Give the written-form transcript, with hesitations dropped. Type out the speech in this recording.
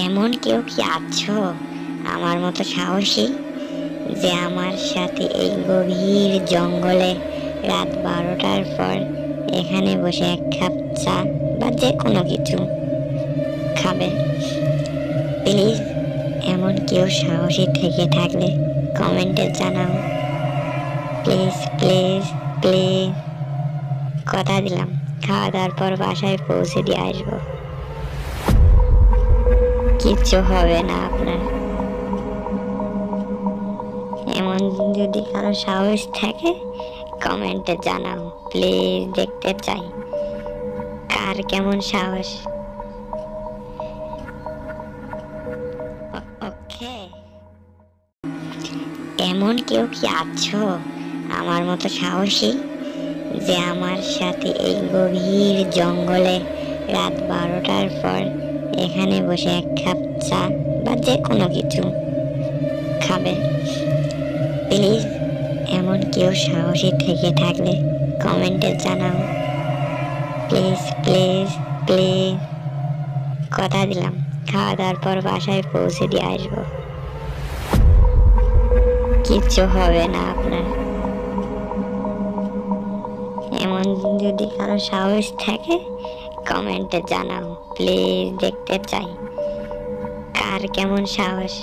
এমন কেউ কি আছো আমার মতো সাহসী, যে আমার সাথে এই গভীর জঙ্গলে রাত 12টার পর এখানে বসে এক কাপ চা বা যে কোনো কিছু খাবে? প্লিজ, এমন কেউ সাহসী থেকে থাকলে কমেন্টে জানাও। প্লিজ প্লিজ প্লিজ, কথা দিলাম খাওয়া দাওয়ার পর বাসায় পৌঁছে দিয়ে আসবো। কিচ্ছু হবে না আপনার। এমন যদি কারো সাহস থাকে কমেন্টে জানাও, প্লিজ দেখতে চাই কার কেমন সাহস। ওকে, এমন কেউ কি আছো আমার মতো সাহসী, যে আমার সাথে এই গভীর জঙ্গলে রাত 12টার পর এখানে বসে এক কাপ চা বা যে কোনো কিছু খাবে? প্লিজ, এমন কেউ সাহসী থেকে থাকলে কমেন্টে জানাও। প্লিজ প্লিজ প্লিজ, কথা দিলাম খাওয়া দাওয়ার পর বাসায় পৌঁছে দিয়ে আসবো। কিচ্ছু হবে না আপনার। এমন যদি কারো সাহস থাকে কমেন্টে জানাও, প্লিজ দেখতে চাই কার কেমন সাহস।